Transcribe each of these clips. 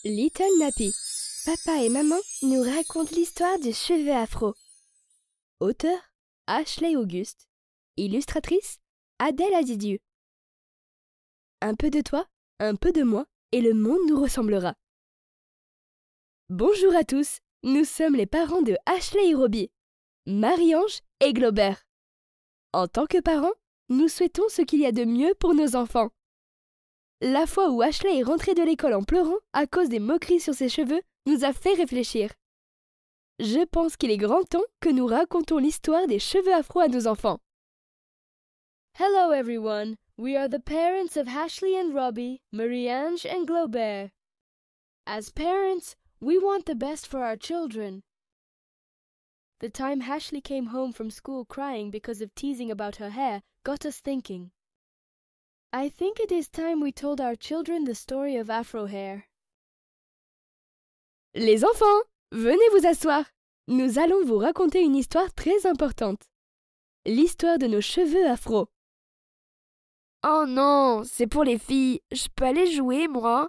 Little Nappy. Papa et maman nous racontent l'histoire du cheveu afro. Auteur Ashley Auguste. Illustratrice Adèle Azidiu. Un peu de toi, un peu de moi, et le monde nous ressemblera. Bonjour à tous, nous sommes les parents de Ashley et Robbie, Marie-Ange et Glaubert. En tant que parents, nous souhaitons ce qu'il y a de mieux pour nos enfants. La fois où Ashley est rentrée de l'école en pleurant à cause des moqueries sur ses cheveux nous a fait réfléchir. Je pense qu'il est grand temps que nous racontons l'histoire des cheveux afro à nos enfants. Hello everyone, we are the parents of Ashley and Robbie, Marie-Ange and Glaubert. As parents, we want the best for our children. The time Ashley came home from school crying because of teasing about her hair got us thinking. I think it is time we told our children the story of Afro hair. Les enfants, venez vous asseoir. Nous allons vous raconter une histoire très importante. L'histoire de nos cheveux afro. Oh non, c'est pour les filles. Je peux aller jouer, moi?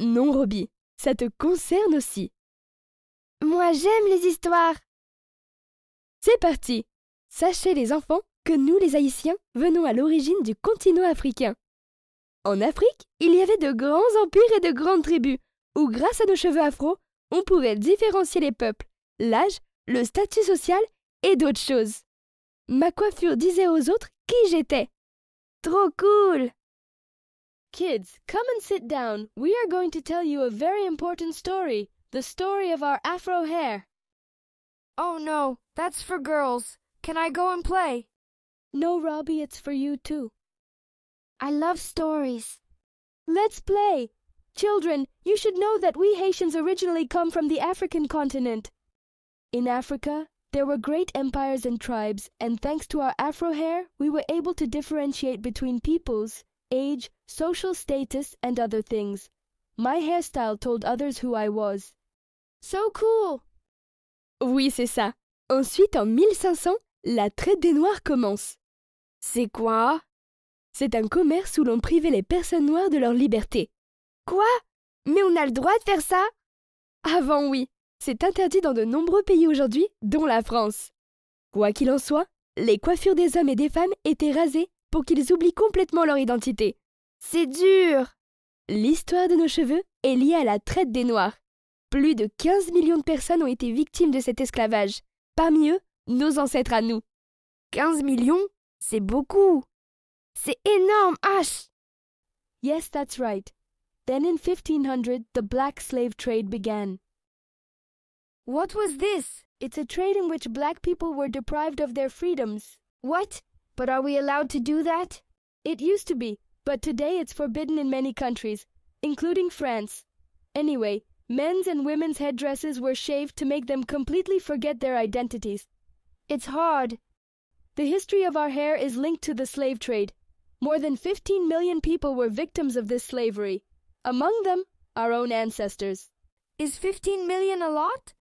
Non, Robbie, ça te concerne aussi. Moi, j'aime les histoires. C'est parti. Sachez les enfants que nous, les Haïtiens, venons à l'origine du continent africain. En Afrique, il y avait de grands empires et de grandes tribus, où grâce à nos cheveux afro, on pouvait différencier les peuples, l'âge, le statut social et d'autres choses. Ma coiffure disait aux autres qui j'étais. Trop cool! Kids, come and sit down. We are going to tell you a very important story, the story of our Afro hair. Oh no, that's for girls. Can I go and play? No, Robbie, it's for you too. I love stories. Let's play! Children, you should know that we Haitians originally come from the African continent. In Africa, there were great empires and tribes, and thanks to our Afro hair, we were able to differentiate between peoples, age, social status, and other things. My hairstyle told others who I was. So cool! Oui, c'est ça. Ensuite, en 1500, la traite des Noirs commence. C'est quoi? C'est un commerce où l'on privait les personnes noires de leur liberté. Quoi? Mais on a le droit de faire ça? Avant, oui. C'est interdit dans de nombreux pays aujourd'hui, dont la France. Quoi qu'il en soit, les coiffures des hommes et des femmes étaient rasées pour qu'ils oublient complètement leur identité. C'est dur! L'histoire de nos cheveux est liée à la traite des Noirs. Plus de 15 millions de personnes ont été victimes de cet esclavage. Parmi eux, nos ancêtres à nous. 15 millions? C'est beaucoup! C'est énorme, Ash! Yes, that's right. Then in 1500, the black slave trade began. What was this? It's a trade in which black people were deprived of their freedoms. What? But are we allowed to do that? It used to be, but today it's forbidden in many countries, including France. Anyway, men's and women's headdresses were shaved to make them completely forget their identities. It's hard. The history of our hair is linked to the slave trade. More than 15 million people were victims of this slavery. Among them, our own ancestors. Is 15 million a lot?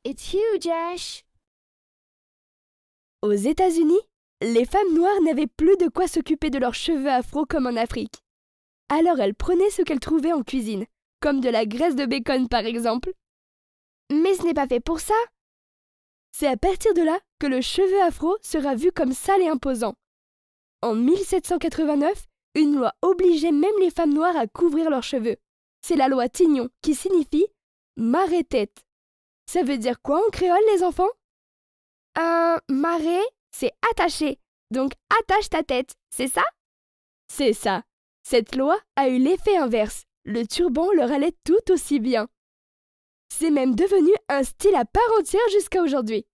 It's huge, Ash. Aux États-Unis, les femmes noires n'avaient plus de quoi s'occuper de leurs cheveux afro comme en Afrique. Alors elles prenaient ce qu'elles trouvaient en cuisine, comme de la graisse de bacon par exemple. Mais ce n'est pas fait pour ça. C'est à partir de là que le cheveu afro sera vu comme sale et imposant. En 1789, une loi obligeait même les femmes noires à couvrir leurs cheveux. C'est la loi Tignon qui signifie « marée-tête ». Ça veut dire quoi en créole, les enfants? Marée, c'est attaché. Donc attache ta tête, c'est ça? C'est ça. Cette loi a eu l'effet inverse. Le turban leur allait tout aussi bien. C'est même devenu un style à part entière jusqu'à aujourd'hui.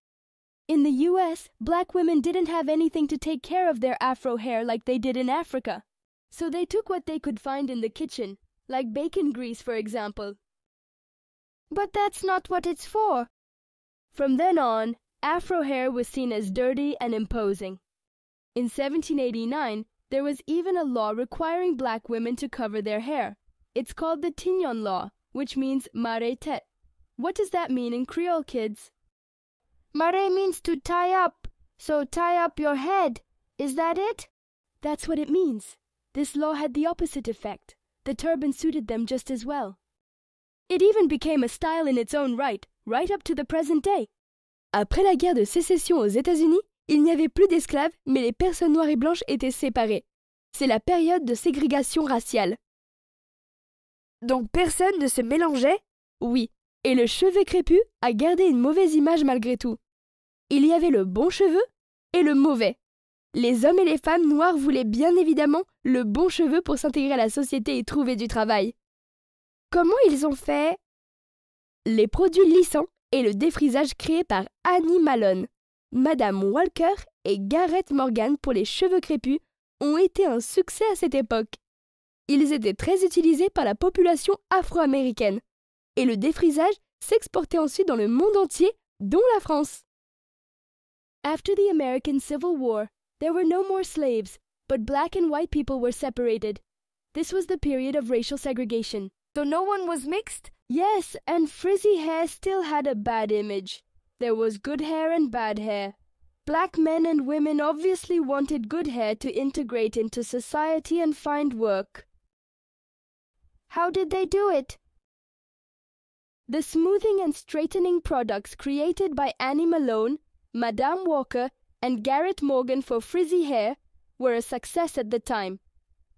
In the US, black women didn't have anything to take care of their Afro hair like they did in Africa. So they took what they could find in the kitchen, like bacon grease, for example. But that's not what it's for. From then on, Afro hair was seen as dirty and imposing. In 1789, there was even a law requiring black women to cover their hair. It's called the Tignon Law, which means marée-tête. What does that mean in Creole, kids? Marée means to tie up, so tie up your head. Is that it? That's what it means. This law had the opposite effect. The turban suited them just as well. It even became a style in its own right up to the present day. Après la guerre de sécession aux États-Unis, il n'y avait plus d'esclaves, mais les personnes noires et blanches étaient séparées. C'est la période de ségrégation raciale. Donc personne ne se mélangeait? Oui, et le cheveu crépus a gardé une mauvaise image malgré tout. Il y avait le bon cheveu et le mauvais. Les hommes et les femmes noirs voulaient bien évidemment le bon cheveu pour s'intégrer à la société et trouver du travail. Comment ils ont fait? Les produits lissants et le défrisage créé par Annie Malone, Madame Walker et Garrett Morgan pour les cheveux crépus ont été un succès à cette époque. Ils étaient très utilisés par la population afro-américaine et le défrisage s'exportait ensuite dans le monde entier, dont la France. After the American Civil War, there were no more slaves, but black and white people were separated. This was the period of racial segregation. So no one was mixed? Yes, and frizzy hair still had a bad image. There was good hair and bad hair. Black men and women obviously wanted good hair to integrate into society and find work. How did they do it? The smoothing and straightening products created by Annie Malone, Madame Walker, and Garrett Morgan for frizzy hair were a success at the time.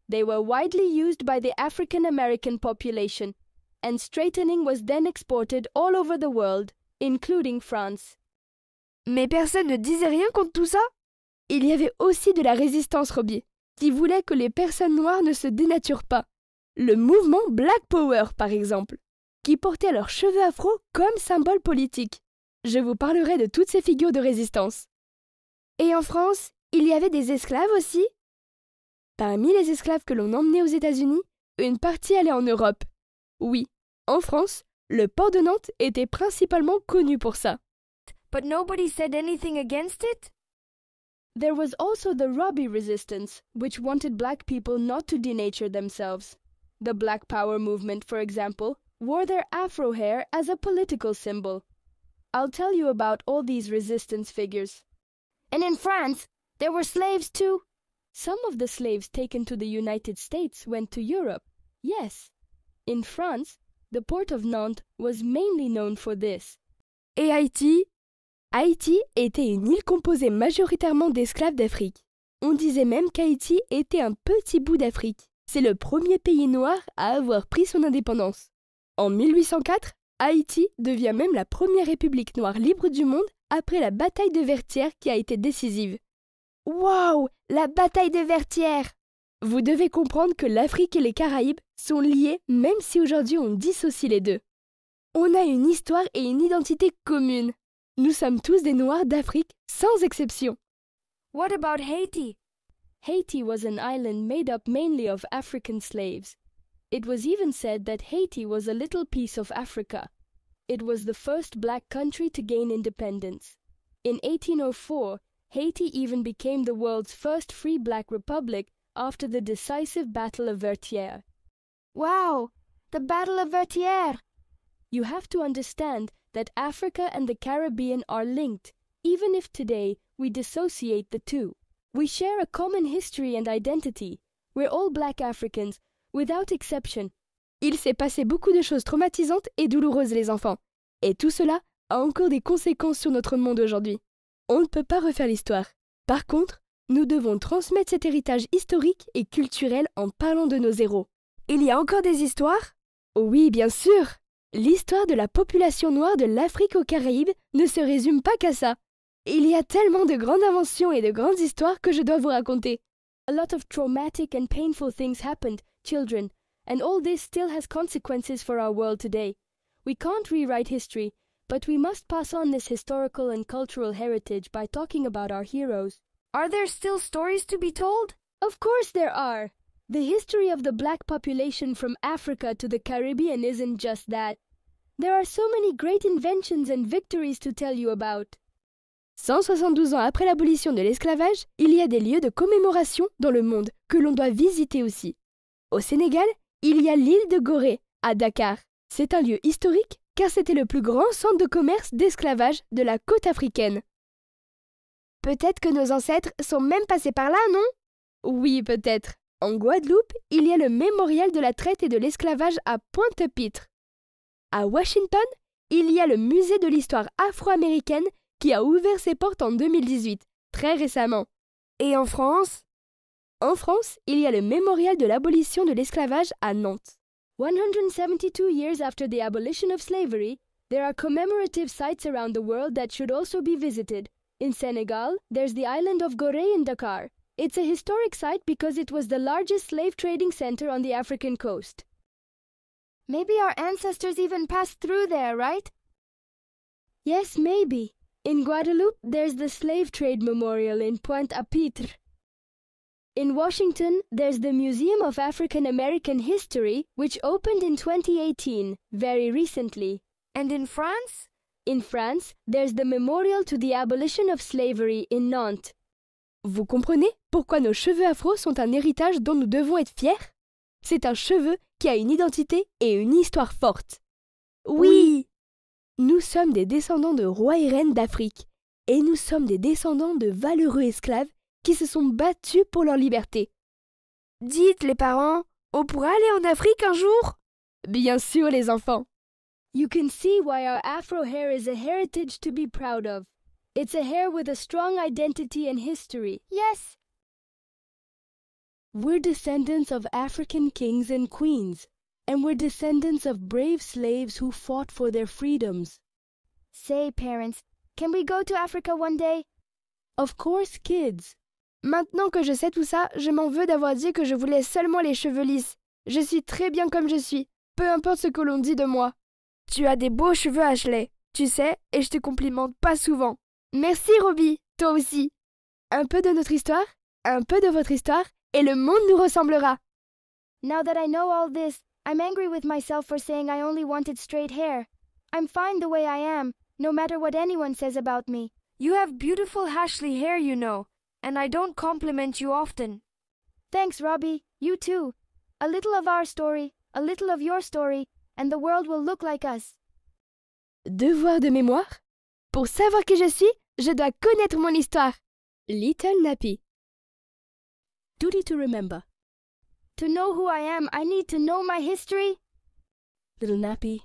They were widely used by the African American population, and straightening was then exported all over the world, including France. Mais personne ne disait rien contre tout ça? Il y avait aussi de la résistance, Robbie, qui voulait que les personnes noires ne se dénaturent pas. Le mouvement Black Power, par exemple, qui portait leurs cheveux afro comme symbole politique. Je vous parlerai de toutes ces figures de résistance. Et en France, il y avait des esclaves aussi? Parmi les esclaves que l'on emmenait aux États-Unis, une partie allait en Europe. Oui, en France, le port de Nantes était principalement connu pour ça. But nobody said anything against it? There was also the Robbie resistance, which wanted black people not to denature themselves. The Black Power movement, for example, wore their afro hair as a political symbol. I'll tell you about all these resistance figures. And in France, there were slaves too? Some of the slaves taken to the United States went to Europe, yes. In France, the port of Nantes was mainly known for this. Et Haïti? Haïti était une île composée majoritairement d'esclaves d'Afrique. On disait même qu'Haïti était un petit bout d'Afrique. C'est le premier pays noir à avoir pris son indépendance. En 1804, Haïti devient même la première république noire libre du monde après la bataille de Vertières qui a été décisive. Waouh! La bataille de Vertières! Vous devez comprendre que l'Afrique et les Caraïbes sont liés même si aujourd'hui on dissocie les deux. On a une histoire et une identité communes. Nous sommes tous des Noirs d'Afrique, sans exception. What about Haiti? Haiti was an island made up mainly of African slaves. It was even said that Haiti was a little piece of Africa. It was the first black country to gain independence. In 1804, Haiti even became the world's first free black republic after the decisive Battle of Vertières. Wow! The Battle of Vertières! You have to understand that Africa and the Caribbean are linked, even if today we dissociate the two. We share a common history and identity. We're all black Africans, without exception. Il s'est passé beaucoup de choses traumatisantes et douloureuses, les enfants. Et tout cela a encore des conséquences sur notre monde aujourd'hui. On ne peut pas refaire l'histoire. Par contre, nous devons transmettre cet héritage historique et culturel en parlant de nos héros. Il y a encore des histoires? Oui, bien sûr. L'histoire de la population noire de l'Afrique aux Caraïbes ne se résume pas qu'à ça. Il y a tellement de grandes inventions et de grandes histoires que je dois vous raconter. A lot of traumatic and painful things happened, children, and all this still has consequences for our world today. We can't rewrite history, but we must pass on this historical and cultural heritage by talking about our heroes. Are there still stories to be told? Of course there are. The history of the black population from Africa to the Caribbean isn't just that. There are so many great inventions and victories to tell you about. 172 ans après l'abolition de l'esclavage, il y a des lieux de commémoration dans le monde que l'on doit visiter aussi. Au Sénégal, il y a l'île de Gorée, à Dakar. C'est un lieu historique car c'était le plus grand centre de commerce d'esclavage de la côte africaine. Peut-être que nos ancêtres sont même passés par là, non? Oui, peut-être. En Guadeloupe, il y a le mémorial de la traite et de l'esclavage à Pointe-Pitre. À Washington, il y a le musée de l'histoire afro-américaine qui a ouvert ses portes en 2018, très récemment. Et en France? En France, il y a le mémorial de l'abolition de l'esclavage à Nantes. 172 years after the abolition of slavery, there are commemorative sites around the world that should also be visited. In Senegal, there's the island of Gorée in Dakar. It's a historic site because it was the largest slave trading center on the African coast. Maybe our ancestors even passed through there, right? Yes, maybe. In Guadeloupe, there's the Slave Trade Memorial in Pointe-à-Pitre. In Washington, there's the Museum of African American History, which opened in 2018, very recently. And in France? In France, there's the Memorial to the Abolition of Slavery in Nantes. Vous comprenez pourquoi nos cheveux afro sont un héritage dont nous devons être fiers? C'est un cheveu qui a une identité et une histoire forte. Oui! Nous sommes des descendants de rois et reines d'Afrique, et nous sommes des descendants de valeureux esclaves qui se sont battus pour leur liberté. Dites les parents, on pourra aller en Afrique un jour? Bien sûr les enfants. You can see why our Afro hair is a heritage to be proud of. It's a hair with a strong identity and history. Yes! We're descendants of African kings and queens, and we're descendants of brave slaves who fought for their freedoms. Say, parents, can we go to Africa one day? Of course, kids. Maintenant que je sais tout ça, je m'en veux d'avoir dit que je voulais seulement les cheveux lisses. Je suis très bien comme je suis, peu importe ce que l'on dit de moi. Tu as des beaux cheveux, Ashley, tu sais, et je te complimente pas souvent. Merci, Robbie, toi aussi. Un peu de notre histoire, un peu de votre histoire, et le monde nous ressemblera. Now that I know all this, I'm angry with myself for saying I only wanted straight hair. I'm fine the way I am, no matter what anyone says about me. You have beautiful Ashley hair, you know, and I don't compliment you often. Thanks, Robbie. You too. A little of our story, a little of your story, and the world will look like us. Devoir de mémoire? Pour savoir qui je suis, je dois connaître mon histoire. Little Nappy. Duty to remember. To know who I am, I need to know my history. Little Nappy,